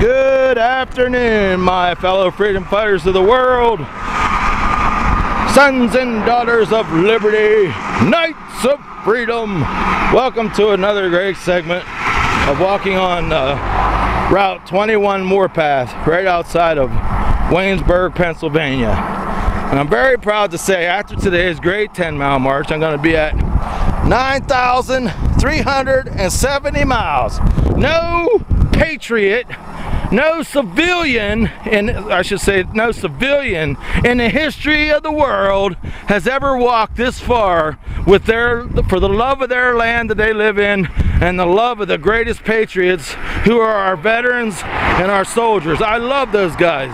Good afternoon, my fellow freedom fighters of the world, sons and daughters of liberty, knights of freedom. Welcome to another great segment of walking on Route 21 Moorpath, right outside of Waynesburg, Pennsylvania. And I'm very proud to say, after today's great 10-mile march, I'm going to be at 9,370 miles. No patriot, no civilian, and I should say no civilian in the history of the world has ever walked this far with for the love of their land that they live in and the love of the greatest patriots who are our veterans and our soldiers. I love those guys.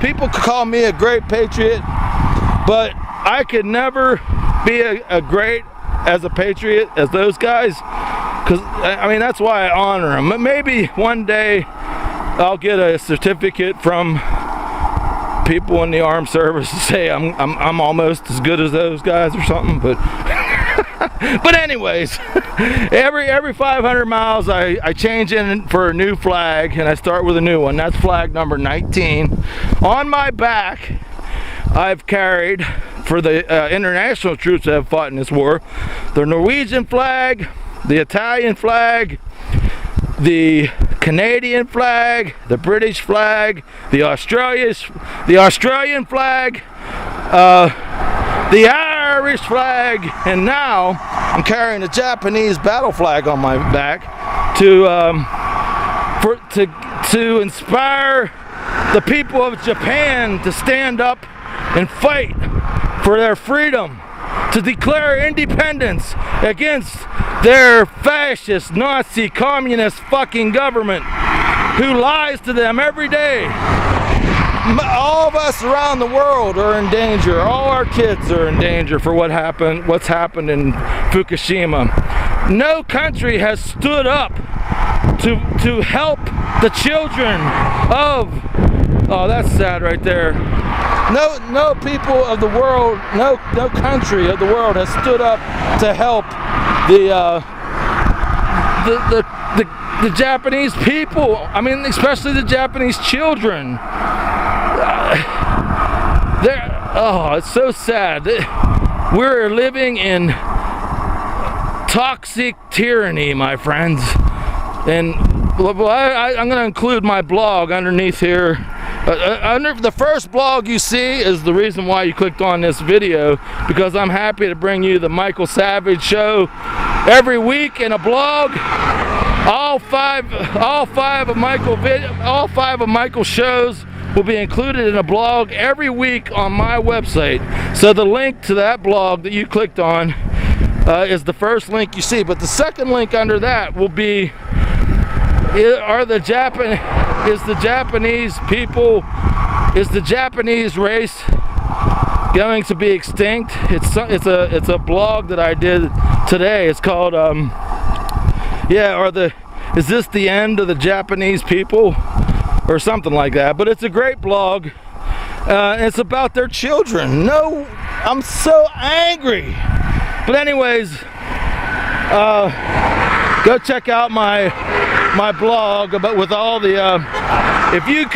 People call me a great patriot, but I could never be a great as a patriot as those guys, because I mean that's why I honor them. Maybe one day I'll get a certificate from people in the armed service to say I'm almost as good as those guys or something, but but anyways, every 500 miles I change in for a new flag, and I start with a new one. That's flag number 19. On my back I've carried, for the international troops that have fought in this war, the Norwegian flag, the Italian flag, the Canadian flag, the British flag, the Australian flag, the Irish flag, and now I'm carrying a Japanese battle flag on my back to inspire the people of Japan to stand up and fight for their freedom, to declare independence against their fascist, Nazi, communist fucking government who lies to them every day. All of us around the world are in danger. All our kids are in danger for what's happened in Fukushima. No country has stood up to help the children of, oh, that's sad right there. No people of the world, no country of the world has stood up to help the Japanese people. I mean, especially the Japanese children. It's so sad. We're living in toxic tyranny, my friends. And I'm going to include my blog underneath here. Under the first blog you see is the reason why you clicked on this video, because I'm happy to bring you the Michael Savage Show every week in a blog. All five of Michael's shows will be included in a blog every week on my website. So the link to that blog that you clicked on is the first link you see, but the second link under that will be is the Japanese race going to be extinct? It's a blog that I did today. It's called is this the end of the Japanese people or something like that? But it's a great blog. It's about their children. No, I'm so angry. But anyways, go check out my blog with all the if you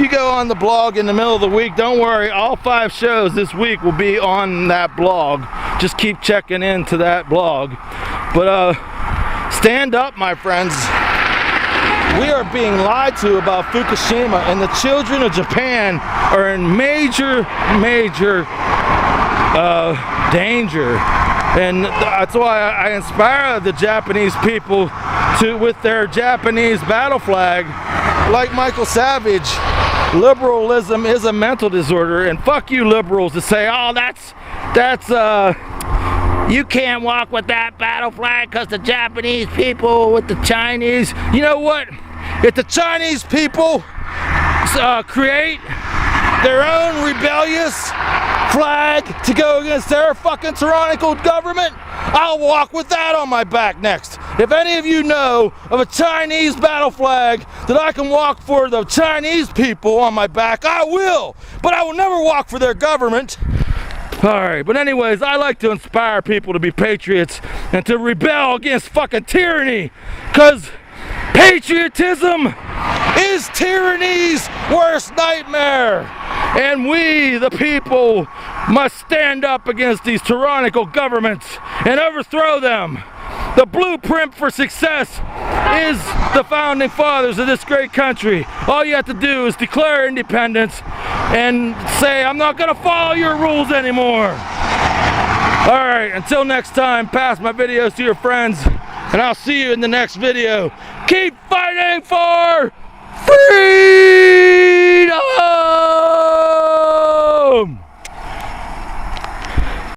go on the blog in the middle of the week, don't worry, all 5 shows this week will be on that blog. Just keep checking into that blog. But stand up, my friends. We are being lied to about Fukushima, and the children of Japan are in major danger. And that's why I inspire the Japanese people with their Japanese battle flag, like Michael Savage. Liberalism is a mental disorder, and fuck you liberals to say, oh, that's you can't walk with that battle flag because the Japanese people with the Chinese. You know what? If the Chinese people create their own rebellious flag to go against their fucking tyrannical government, I'll walk with that on my back next. If any of you know of a Chinese battle flag that I can walk for the Chinese people on my back, I will. But I will never walk for their government. Alright, but anyways, I like to inspire people to be patriots and to rebel against fucking tyranny. Because Patriotism is tyranny's worst nightmare. And we, the people, must stand up against these tyrannical governments and overthrow them. The blueprint for success is the founding fathers of this great country. All you have to do is declare independence and say, I'm not going to follow your rules anymore. Alright, until next time, pass my videos to your friends, and I'll see you in the next video. Keep fighting for freedom!